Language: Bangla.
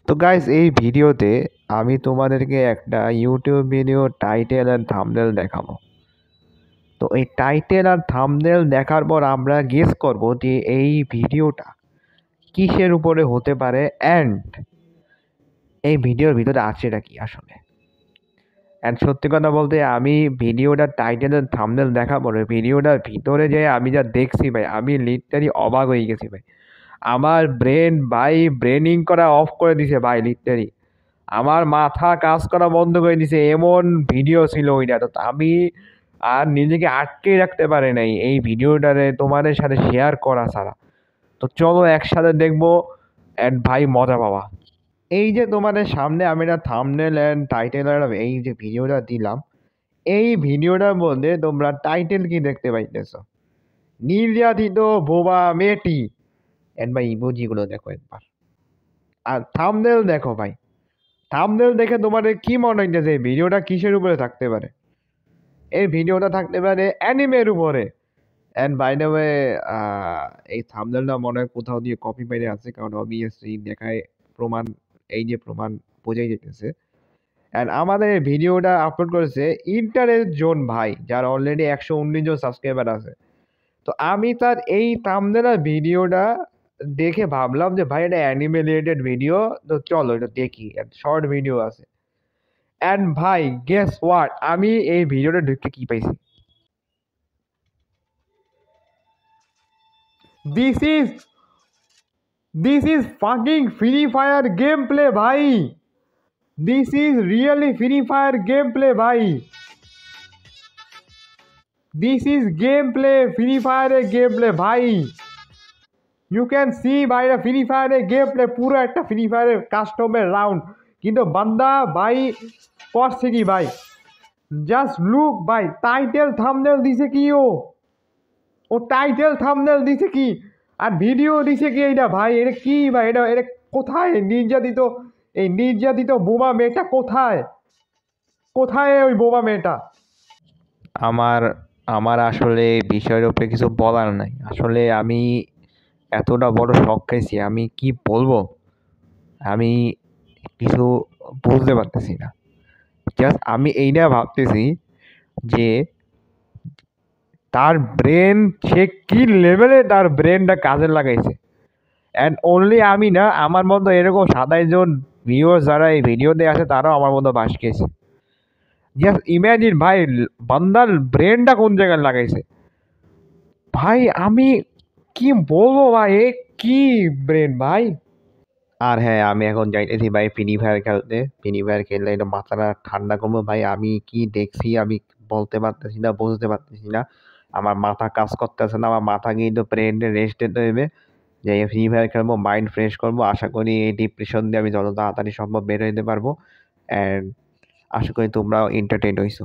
তো গাইস এই ভিডিওতে আমি তোমাদেরকে একটা ইউটিউব ভিডিও টাইটেল আর থাম্বনেল দেখাবো। তো এই টাইটেল আর থাম্বনেল দেখার পর আমরা গেস করব যে এই ভিডিওটা কিসের উপরে হতে পারে অ্যান্ড এই ভিডিওর ভিতরে আছেটা কি আসলে। অ্যান্ড সত্যি কথা বলতে আমি ভিডিওটার টাইটেল আর থাম্বনেল দেখার পরে ভিডিওটার ভিতরে যে আমি যা দেখছি ভাই, আমি লিটারালি অবাক হয়ে গেছি ভাই। আমার ব্রেনিং করা অফ করে দিছে ভাই লিটারালি। আমার মাথা কাজ করা বন্ধ করে দিছে, এমন ভিডিও ছিল ওইটা। তো আমি আর নিজেকে আটকে রাখতে পারি নাই এই ভিডিওটারে তোমাদের সাথে শেয়ার করা ছাড়া। তো চলো একসাথে দেখবো অ্যান্ড ভাই মজা পাবা। এই যে তোমাদের সামনে আমি একটা থাম্বনেল অ্যান্ড টাইটেল এই যে ভিডিওটা দিলাম, এই ভিডিওটার মধ্যে তোমরা টাইটেল কি দেখতে পাইতেছো? নির্যাতিত বোবা মেয়েটি। এন্ড ভাই ইমোজিগুলো দেখো একবার। আর থাম্বনেল দেখো ভাই। থাম্বনেল দেখে তোমাদের কি মনে হইতেছে এই ভিডিওটা কিসের উপরে থাকতে পারে? এই ভিডিওটা থাকতে পারে অ্যানিমের উপরে। অ্যান্ড বাই দ্য ওয়ে, এই থাম্বনেলটা মনে হয় কোথাও দিয়ে কপি মেরে আছে, কারণ অবভিয়াসলি দেখায় প্রমাণ, এই যে প্রমাণ বোঝাই যেতেছে। অ্যান্ড আমাদের এই ভিডিওটা আপলোড করেছে ইন্টারেস্ট জোন ভাই, যার অলরেডি 119 জন সাবস্ক্রাইবার আছে। তো আমি তার এই থাম্বনেল আর ভিডিওটা দেখে ভাবলাম যে ভাই এটা অ্যানিমে রিলেটেড ভিডিও, তো চলো এটা দেখি। শর্ট ভিডিও আছে। অ্যান্ড ভাই গেস হোয়াট, আমি এই ভিডিওটা ঢুকে কি পাইছি? This is this is fucking free fire game play ভাই। This is really free fire game play ভাই। This is game play, free ফায়ারের গেম প্লে ভাই। ইউ ক্যান সি ভাই, ফ্রি ফায়ারের গেম প্লে, পুরো একটা ফ্রি ফায়ারের কাস্টমের রাউন্ড। কিন্তু বান্দা ভাই করছে কি ভাই? জাস্ট লুক ভাই, টাইটেল থাম্বনেল দিছে কি ও? ও টাইটেল থাম্বনেল দিছে কি, আর ভিডিও দিছে কি? এইটা ভাই এটা কি ভাই? এটা এটা কোথায় নির্যাতিত? এই নির্যাতিত বোমা মেয়েটা কোথায়? কোথায় ওই বোমা মেয়েটা? আমার আমার আসলে এই বিষয়ের উপরে কিছু বলার নাই। আসলে আমি এতটা বড় শখ খাইছি, আমি কি বলবো? আমি কিছু বুঝতে পারতেছি না। জাস্ট আমি এইটা ভাবতেছি যে তার ব্রেন, সে কি লেভেলে তার ব্রেনটা কাজে লাগাইছে। অ্যান্ড অনলি আমি না, আমার মতো এরকম 27 জন ভিউয়ার্স যারা এই ভিডিওতে আছে তারাও আমার মতো বাস খেয়েছে। জাস্ট ইমাজিন ভাই, বান্দার ব্রেনটা কোন জায়গায় লাগাইছে ভাই। আমি কি বলবো ভাই, এ কি ব্রেন ভাই। আর হ্যাঁ, আমি এখন যাইতেছি ভাই ফ্রি ফায়ার খেলতে। ফ্রি ফায়ার খেললে এটা মাথাটা ঠান্ডা করবো ভাই। আমি কি দেখছি আমি বলতে পারতেছি না, বুঝতে পারতেছি না। আমার মাথা কাজ করতেছে না, আমার মাথা কিন্তু ব্রেনে রেস্ট দিতে হবে। যে ফ্রি ফায়ার খেলবো, মাইন্ড ফ্রেশ করবো। আশা করি এই ডিপ্রেশন দিয়ে আমি যত তাড়াতাড়ি সম্ভব বের হইতে পারবো। অ্যান্ড আশা করি তোমরাও এন্টারটেইন হইছো।